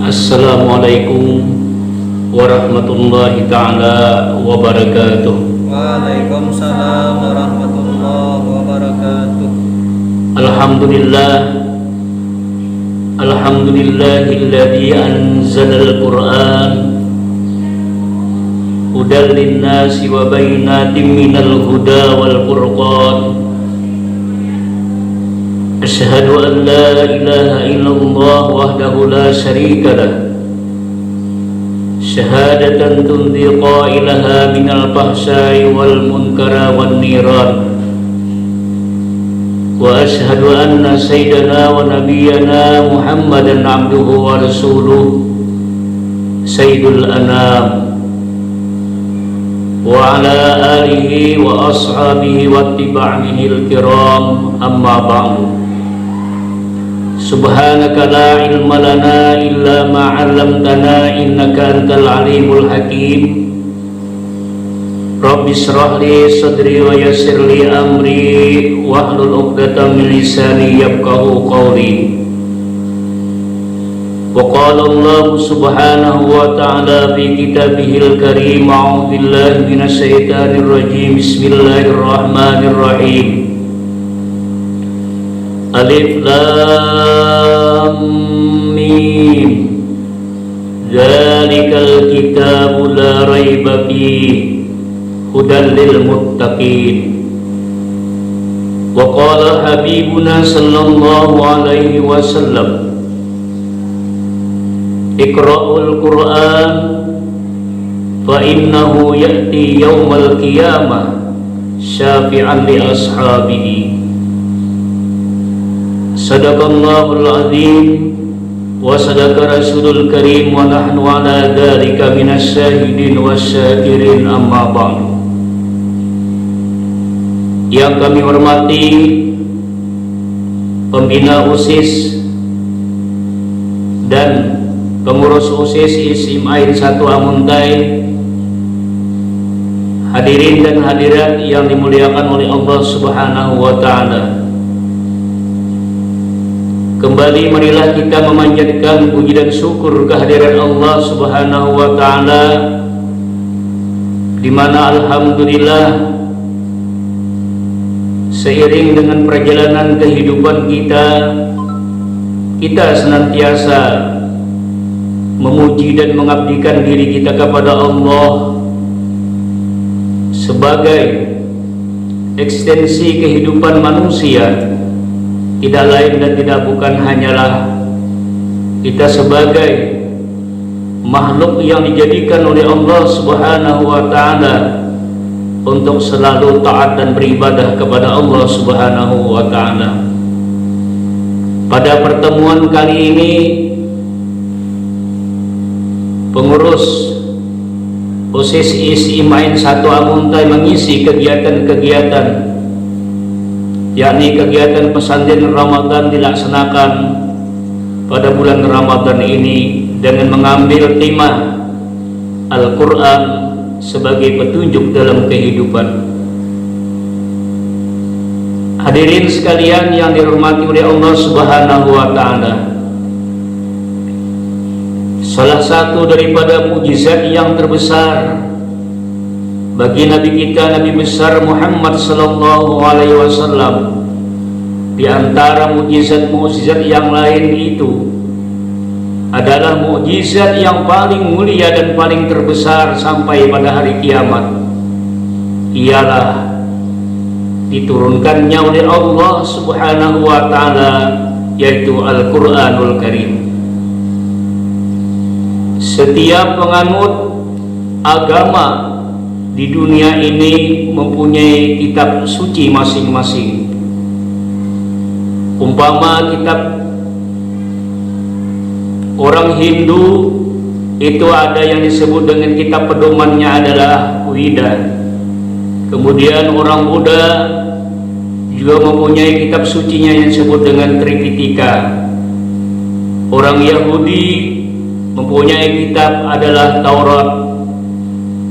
Assalamualaikum warahmatullahi ta'ala wabarakatuh. Waalaikumsalam warahmatullahi wabarakatuh. Alhamdulillahilladzi anzalal Qur'an hudal linnasi wa bainatin minal huda wal furqan. Asyhadu an la ilaha illallah wahdahu la syarika lah, syahadatan tundi qailaha minal fahsya'i wal munkara wan niran. Wa asyhadu anna sayyidana wa nabiyyana Muhammadan abduhu wa rasuluh sayyidul anam wa ala alihi wa ashabihi wa tiba'ihil kiram, amma ba'du. Subhanaka la ilma lana illa ma 'allamtana innaka antal alimul hakim. Rabbi shrah li sadri wa yassir li amri wahlul 'uqdatam min lisani yafqahu qawli. Wa qala Allah subhanahu wa ta'ala fi kitabihil karim, a'udzu billahi minasy syaithanir rajim, bismillahirrahmanirrahim. Alif lam mim, dzalikal kitabu la raiba fihi hudal lil muttaqin. Wa qala habibuna sallallahu alaihi wasallam, iqra'ul Qur'an fa innahu ya'ti yaumal qiyamah syafi'an li ashabihi. Sadaqallahul azim wa sadaqa rasulul karim wa nahnu ala dzalika minasy syahidin wasyakirin, amma ba'du. Yang kami hormati pembina OSIS dan pengurus OSIS ISIM Ain 1 Amuntai, hadirin dan hadirat yang dimuliakan oleh Allah Subhanahu wa ta'ala. Kembali marilah kita memanjatkan puji dan syukur kehadiran Allah Subhanahu wa ta'ala, di mana alhamdulillah seiring dengan perjalanan kehidupan kita senantiasa memuji dan mengabdikan diri kita kepada Allah sebagai ekstensi kehidupan manusia. Tidak lain dan tidak bukan hanyalah kita sebagai makhluk yang dijadikan oleh Allah Subhanahu wa ta'ala untuk selalu taat dan beribadah kepada Allah Subhanahu wa ta'ala. Pada pertemuan kali ini, pengurus OSIS ISIM Ain 1 Amuntai mengisi kegiatan-kegiatan, yakni kegiatan pesantren Ramadan dilaksanakan pada bulan Ramadan ini dengan mengambil tema Al-Quran sebagai petunjuk dalam kehidupan. Hadirin sekalian yang dirahmati oleh Allah Subhanahu wa ta'ala, salah satu daripada mukjizat yang terbesar bagi Nabi kita, Nabi besar Muhammad sallallahu alaihi wasallam, di antara mukjizat-mukjizat yang lain itu adalah mukjizat yang paling mulia dan paling terbesar sampai pada hari kiamat, ialah diturunkannya oleh Allah Subhanahu wa ta'ala, yaitu Al-Quranul Karim. Setiap penganut agama di dunia ini mempunyai kitab suci masing-masing. Umpama kitab orang Hindu itu ada yang disebut dengan kitab pedomannya adalah Wida. Kemudian orang Buddha juga mempunyai kitab sucinya yang disebut dengan Tripitaka. Orang Yahudi mempunyai kitab adalah Taurat,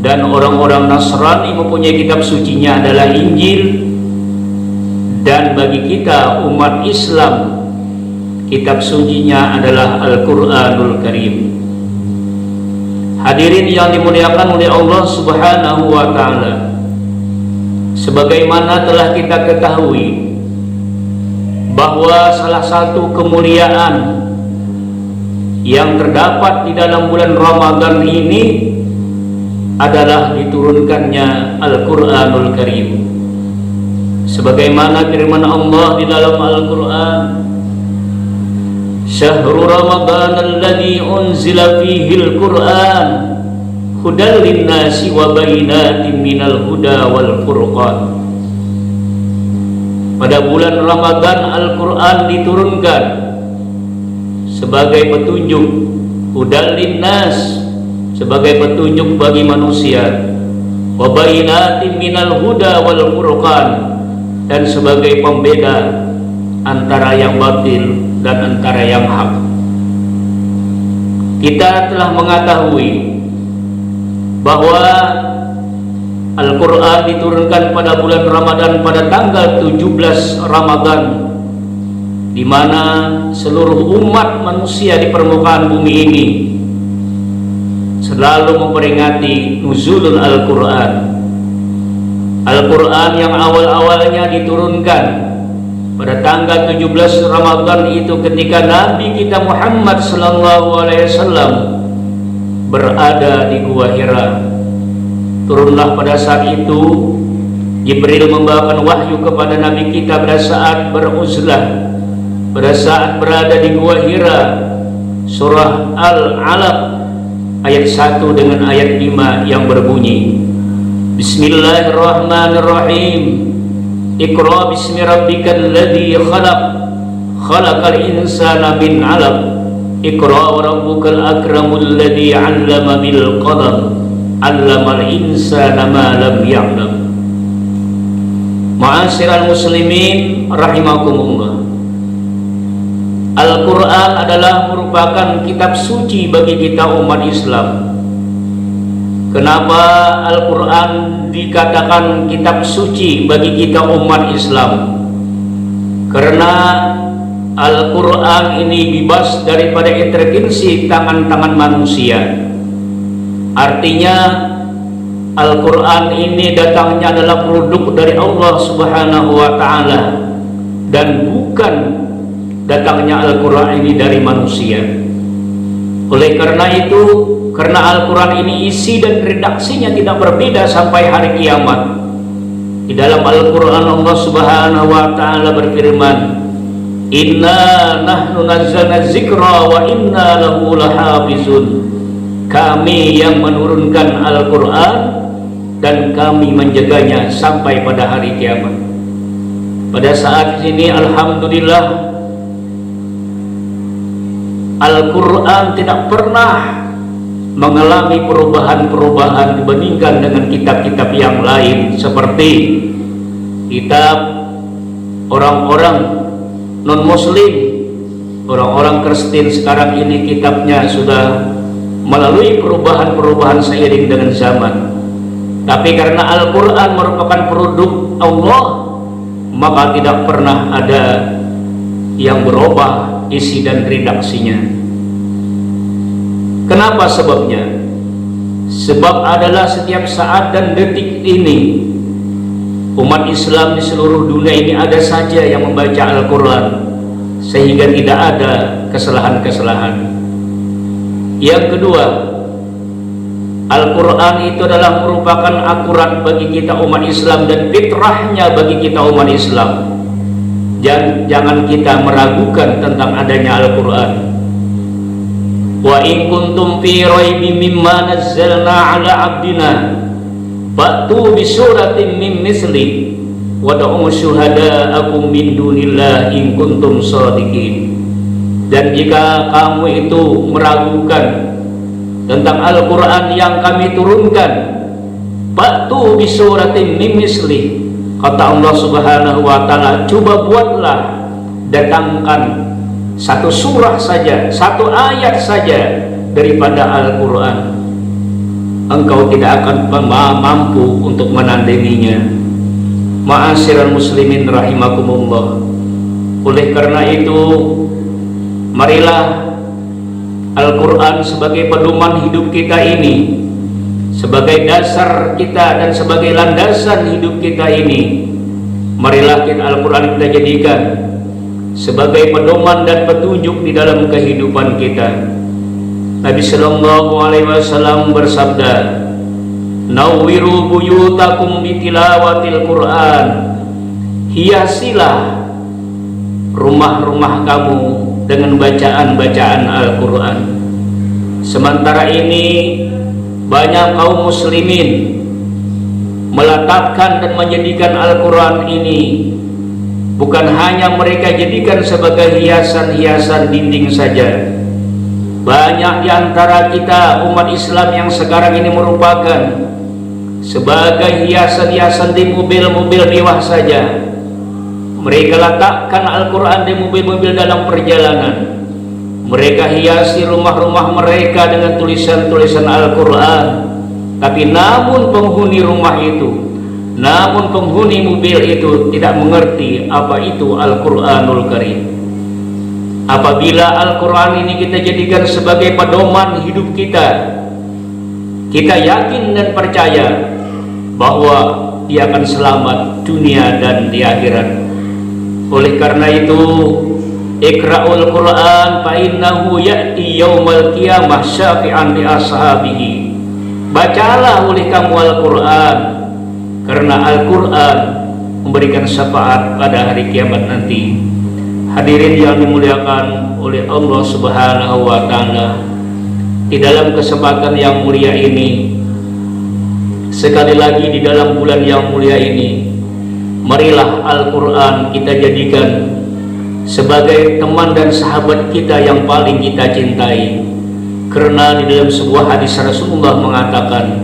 dan orang-orang Nasrani mempunyai kitab sucinya adalah Injil. Dan bagi kita umat Islam, kitab sucinya adalah Al-Quranul Karim. Hadirin yang dimuliakan oleh Allah Subhanahu wa Ta'ala, sebagaimana telah kita ketahui bahwa salah satu kemuliaan yang terdapat di dalam bulan Ramadan ini adalah diturunkannya Al-Quranul Karim. Sebagaimana firman Allah di dalam Al-Quran, Syahrul Ramadan alladzi unzila fihi al-Quran hudal linnasi wa bayyinatin minal huda wal furqan. Pada bulan Ramadan Al-Quran diturunkan sebagai petunjuk, hudal linnas, sebagai petunjuk bagi manusia, wa bayyinatin minal huda wal furqan, dan sebagai pembeda antara yang batil dan antara yang hak. Kita telah mengetahui bahwa Al-Quran diturunkan pada bulan Ramadan pada tanggal 17 Ramadan, di mana seluruh umat manusia di permukaan bumi ini selalu memperingati nuzulul Al-Quran. Al-Quran yang awal-awalnya diturunkan pada tanggal 17 Ramadan itu ketika Nabi kita Muhammad sallallahu alaihi wasallam berada di Gua Hira. Turunlah pada saat itu Jibril membawakan wahyu kepada Nabi kita pada saat beruzlah, pada saat berada di Gua Hira. Surah Al-Alaq ayat 1 dengan ayat 5 yang berbunyi, Bismillahirrahmanirrahim. Iqra bismi rabbikal ladzi khalaq, khalaqal insana min 'alaq. Iqra wa rabbukal akramul ladzi 'allama bil qalam, 'allamal insana ma lam ya'lam. Ma'asyiral muslimin rahimakumullah. Al-Quran adalah merupakan kitab suci bagi kita umat Islam. Kenapa Al-Quran dikatakan kitab suci bagi kita umat Islam? Karena Al-Quran ini bebas daripada intervensi tangan-tangan manusia. Artinya Al-Quran ini datangnya adalah produk dari Allah Subhanahu wa Ta'ala, dan bukan datangnya Al-Quran ini dari manusia. Oleh karena itu, karena Al-Quran ini isi dan redaksinya tidak berbeda sampai hari kiamat. Di dalam Al-Quran Allah Subhanahu wa Ta'ala berfirman, Inna nahnu nazzalna dzikra wa inna lahu lahafizun. Kami yang menurunkan Al-Quran dan kami menjaganya sampai pada hari kiamat. Pada saat ini alhamdulillah Al-Quran tidak pernah mengalami perubahan-perubahan dibandingkan dengan kitab-kitab yang lain, seperti kitab orang-orang non-muslim, orang-orang Kristen sekarang ini kitabnya sudah melalui perubahan-perubahan seiring dengan zaman. Tapi karena Al-Quran merupakan produk Allah, maka tidak pernah ada yang berubah isi dan redaksinya. Kenapa sebabnya? Sebab adalah setiap saat dan detik ini umat Islam di seluruh dunia ini ada saja yang membaca Al-Quran, sehingga tidak ada kesalahan-kesalahan. Yang kedua, Al-Quran itu adalah merupakan akurat bagi kita umat Islam dan fitrahnya bagi kita umat Islam. Jangan kita meragukan tentang adanya Al-Quran. Wa in kuntum fi raibin mimma nazzalna ala abdina fa'tu bi suratin min misli wad'u syuhada'akum min dunillah in kuntum shadiqin. Dan jika kamu itu meragukan tentang Al-Quran yang kami turunkan, fa'tu bi suratin min misli, kata Allah Subhanahu wa Ta'ala, coba buatlah, datangkan satu surah saja, satu ayat saja daripada Al-Quran. Engkau tidak akan mampu untuk menandinginya. Ma'asyiral muslimin rahimakumullah. Oleh karena itu, Marilah Al-Quran sebagai pedoman hidup kita ini, sebagai dasar kita dan sebagai landasan hidup kita ini. Marilah Al-Quran kita jadikan sebagai pedoman dan petunjuk di dalam kehidupan kita. Nabi Sallallahu Alaihi Wasallam bersabda, "Nawwiru buyutakum bitilawatil Quran." Hiasilah rumah-rumah kamu dengan bacaan-bacaan Al-Quran. Sementara ini banyak kaum muslimin meletakkan dan menjadikan Al-Quran ini bukan hanya mereka jadikan sebagai hiasan-hiasan dinding saja. Banyak di antara kita umat Islam yang sekarang ini merupakan sebagai hiasan-hiasan di mobil-mobil mewah saja. Mereka letakkan Al-Quran di mobil-mobil dalam perjalanan. Mereka hiasi rumah-rumah mereka dengan tulisan-tulisan Al-Quran. Tapi namun penghuni rumah itu, namun penghuni mobil itu tidak mengerti apa itu Al-Quranul Karim. Apabila Al-Quran ini kita jadikan sebagai pedoman hidup kita, kita yakin dan percaya bahwa dia akan selamat dunia dan di akhirat. Oleh karena itu, Iqra'ul Quran fa innahu ya'ti yaumal qiyamah syafi'an li ashabihi. Bacalah oleh kamu Al-Quran, karena Al-Quran memberikan syafaat pada hari kiamat nanti. Hadirin yang dimuliakan oleh Allah Subhanahu wa Ta'ala, di dalam kesempatan yang mulia ini, sekali lagi di dalam bulan yang mulia ini, marilah Al-Quran kita jadikan sebagai teman dan sahabat kita yang paling kita cintai. Karena di dalam sebuah hadis Rasulullah mengatakan,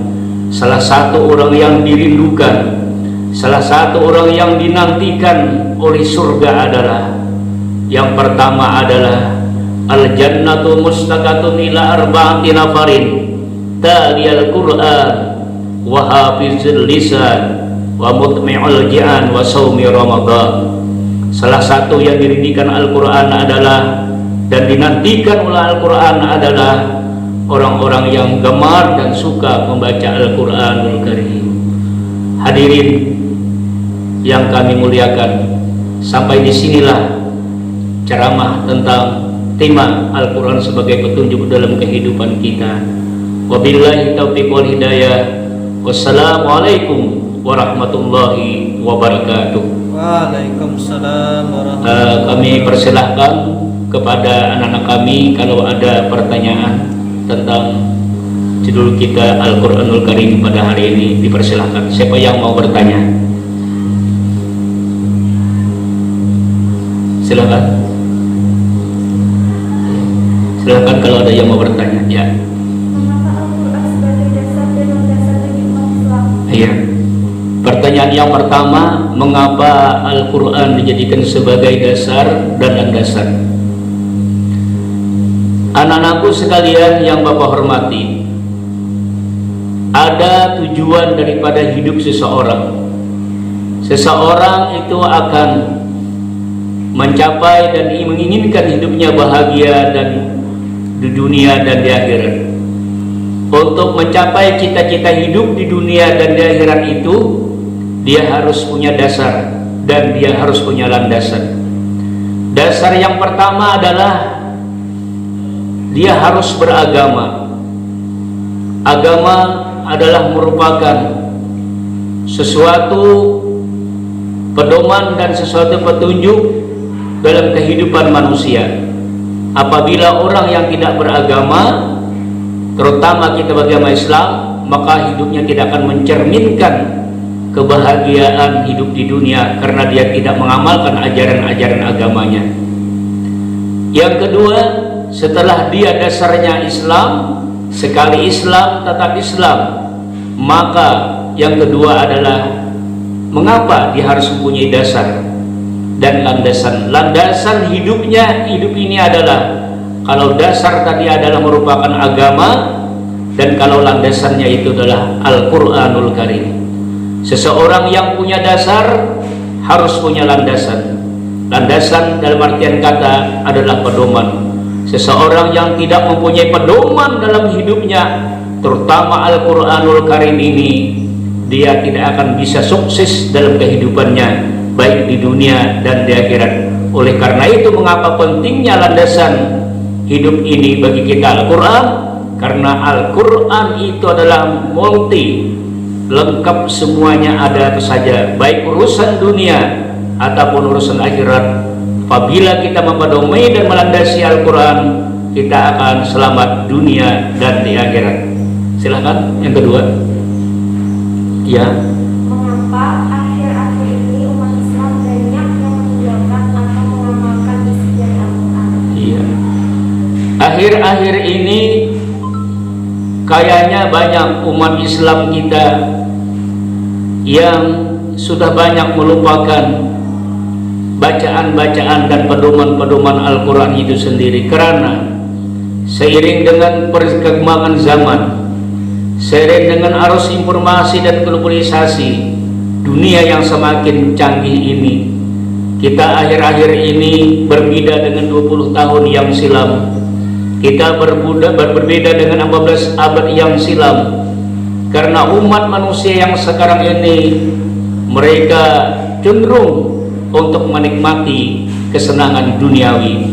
salah satu orang yang dirindukan, salah satu orang yang dinantikan oleh surga adalah, yang pertama adalah al-jannatu mustaqatun ila arba'ati nafarin taliyal Qur'an wa hafizul lisan wa mutmi'ul ji'an wa saumi Ramadan. Salah satu yang dirindukan Al-Quran adalah dan dinantikan oleh Al-Quran adalah orang-orang yang gemar dan suka membaca Al-Quranul Karim. Hadirin yang kami muliakan, sampai disinilah ceramah tentang tema Al-Quran sebagai petunjuk dalam kehidupan kita. Wabillahi taufiq wal hidayah. Wassalamualaikum warahmatullahi wabarakatuh. Waalaikumsalam warahmatullahi Kami persilahkan kepada anak-anak kami kalau ada pertanyaan tentang judul kita Al-Quranul Karim pada hari ini, dipersilahkan. Siapa yang mau bertanya? Silakan. Silakan kalau ada yang mau bertanya. Ya. Iya. Pertanyaan yang pertama, mengapa Al-Quran dijadikan sebagai dasar dan landasan? Anak-anakku sekalian yang Bapak hormati, ada tujuan daripada hidup seseorang. Seseorang itu akan mencapai dan menginginkan hidupnya bahagia dan di dunia dan di akhirat. Untuk mencapai cita-cita hidup di dunia dan di akhirat itu, dia harus punya dasar dan dia harus punya landasan. Dasar yang pertama adalah dia harus beragama. Agama adalah merupakan sesuatu pedoman dan sesuatu petunjuk dalam kehidupan manusia. Apabila orang yang tidak beragama, terutama kita beragama Islam, maka hidupnya tidak akan mencerminkan kebahagiaan hidup di dunia karena dia tidak mengamalkan ajaran-ajaran agamanya. Yang kedua, setelah dia dasarnya Islam, sekali Islam tetap Islam, maka yang kedua adalah mengapa dia harus mempunyai dasar dan landasan. Landasan hidupnya, hidup ini adalah, kalau dasar tadi adalah merupakan agama, dan kalau landasannya itu adalah Al-Quranul Karim. Seseorang yang punya dasar harus punya landasan. Landasan dalam artian kata adalah pedoman. Seseorang yang tidak mempunyai pedoman dalam hidupnya, terutama Al-Quranul Karim ini, dia tidak akan bisa sukses dalam kehidupannya, baik di dunia dan di akhirat. Oleh karena itu, mengapa pentingnya landasan hidup ini bagi kita Al-Quran? Karena Al-Quran itu adalah multi, lengkap, semuanya ada saja, baik urusan dunia ataupun urusan akhirat. Apabila kita mempedomai dan melandasi Al-Quran, kita akan selamat dunia dan di akhirat. Silahkan yang kedua. Ya. Mengapa akhir-akhir ini umat Islam banyak yang meninggalkan atau mengamalkan isi dari Al-Quran? Iya. Akhir-akhir ini kayaknya banyak umat Islam kita yang sudah banyak melupakan bacaan-bacaan dan pedoman-pedoman Al-Quran itu sendiri, karena seiring dengan perkembangan zaman, seiring dengan arus informasi dan globalisasi dunia yang semakin canggih ini, kita akhir-akhir ini berbeda dengan 20 tahun yang silam, kita berbeda dengan 14 abad yang silam, karena umat manusia yang sekarang ini mereka cenderung untuk menikmati kesenangan duniawi.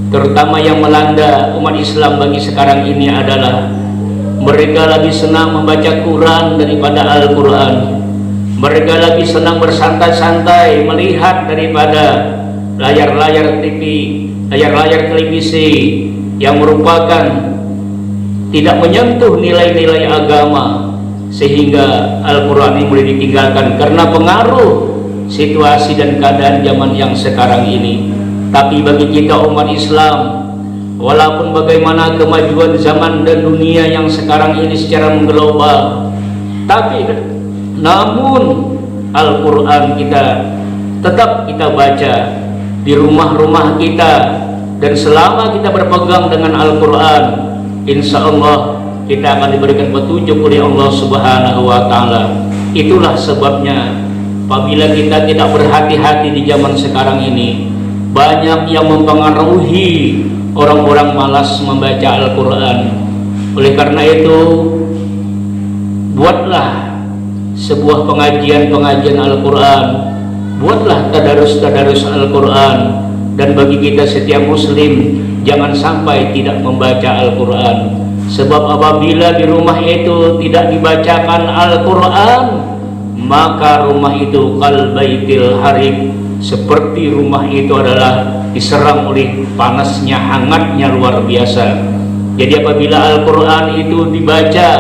Terutama yang melanda umat Islam bagi sekarang ini adalah mereka lebih senang membaca Quran daripada Al-Quran. Mereka lebih senang bersantai-santai melihat daripada layar-layar TV, layar-layar televisi yang merupakan tidak menyentuh nilai-nilai agama, sehingga Al-Quran ini mulai ditinggalkan karena pengaruh situasi dan keadaan zaman yang sekarang ini. Tapi bagi kita umat Islam, walaupun bagaimana kemajuan zaman dan dunia yang sekarang ini secara mengglobal, tapi namun Al-Quran kita tetap kita baca di rumah-rumah kita, dan selama kita berpegang dengan Al-Quran, insya Allah kita akan diberikan petunjuk oleh Allah Subhanahu wa Ta'ala. Itulah sebabnya apabila kita tidak berhati-hati di zaman sekarang ini, banyak yang mempengaruhi orang-orang malas membaca Al-Quran. Oleh karena itu, buatlah sebuah pengajian Al-Quran, buatlah tadarus Al-Quran, dan bagi kita setiap muslim jangan sampai tidak membaca Al-Quran. Sebab apabila di rumah itu tidak dibacakan Al-Quran, maka rumah itu kal baitil harik, seperti rumah itu adalah diserang oleh panasnya, hangatnya luar biasa. Jadi apabila Al-Quran itu dibaca,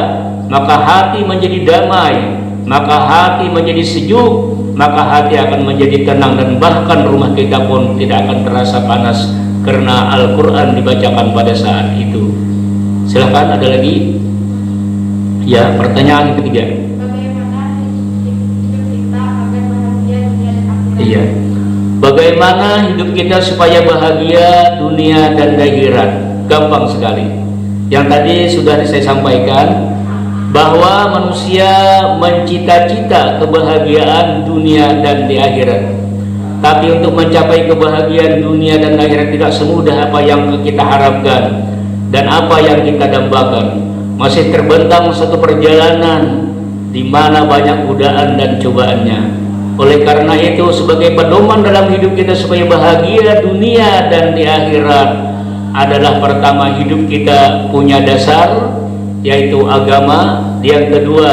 maka hati menjadi damai, maka hati menjadi sejuk, maka hati akan menjadi tenang, dan bahkan rumah kita pun tidak akan terasa panas karena Al-Quran dibacakan pada saat itu. Silahkan, ada lagi? Ya, pertanyaan ketiga. Iya. Bagaimana hidup kita supaya bahagia dunia dan akhirat? Gampang sekali. Yang tadi sudah saya sampaikan bahwa manusia mencita-cita kebahagiaan dunia dan di akhirat. Tapi untuk mencapai kebahagiaan dunia dan akhirat tidak semudah apa yang kita harapkan dan apa yang kita dambakan. Masih terbentang satu perjalanan di mana banyak godaan dan cobaannya. Oleh karena itu, sebagai pedoman dalam hidup kita supaya bahagia dunia dan di akhirat adalah pertama, hidup kita punya dasar, yaitu agama. Yang kedua,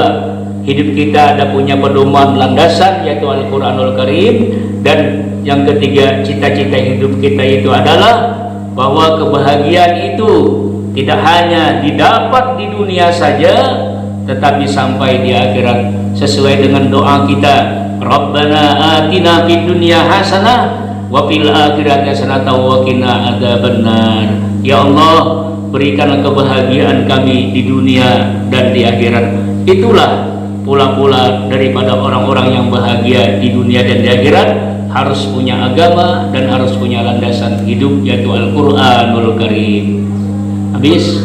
hidup kita ada punya pedoman landasan, yaitu Al-Quranul Karim. Dan yang ketiga, cita-cita hidup kita itu adalah bahwa kebahagiaan itu tidak hanya didapat di dunia saja, tetapi sampai di akhirat, sesuai dengan doa kita, Rabbana atina fid dunya hasanah wa fil akhirati hasanah wa qina adzabannar. Ya Allah, berikanlah kebahagiaan kami di dunia dan di akhirat. Itulah pula-pula daripada orang-orang yang bahagia di dunia dan di akhirat, harus punya agama dan harus punya landasan hidup, yaitu Al-Quranul Karim. Habis.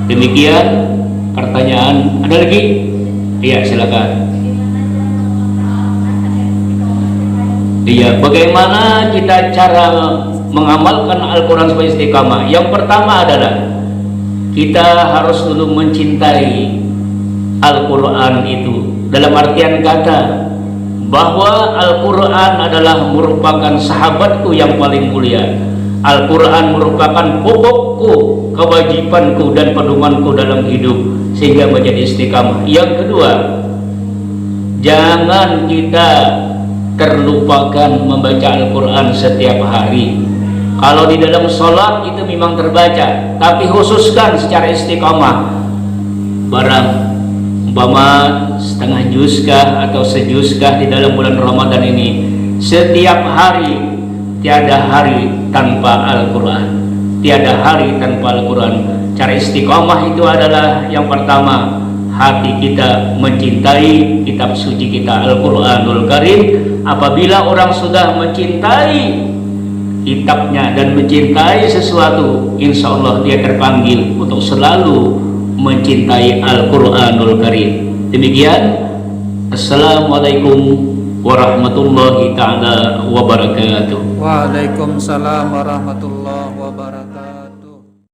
Demikian pertanyaan. Ada lagi? Iya, silakan. Iya, bagaimana kita cara mengamalkan Al-Quran supaya istiqamah? Yang pertama adalah kita harus dulu mencintai Al-Quran itu, dalam artian kata bahwa Al-Quran adalah merupakan sahabatku yang paling mulia. Al-Quran merupakan pokokku, kewajibanku dan pedomanku dalam hidup, sehingga menjadi istiqamah. Yang kedua, jangan kita terlupakan membaca Al-Quran setiap hari. Kalau di dalam sholat itu memang terbaca, tapi khususkan secara istiqamah, barang umpama setengah juzkah atau sejuzkah di dalam bulan Ramadan ini, setiap hari. Tiada hari tanpa Al-Quran, tiada hari tanpa Al-Quran. Cara istiqamah itu adalah yang pertama, hati kita mencintai kitab suci kita Al-Quranul Karim. Apabila orang sudah mencintai kitabnya dan mencintai sesuatu, insya Allah dia terpanggil untuk selalu mencintai Al-Quranul Karim. Demikian, Assalamualaikum warahmatullahi ta'ala wabarakatuh. Waalaikumsalam warahmatullahi wabarakatuh.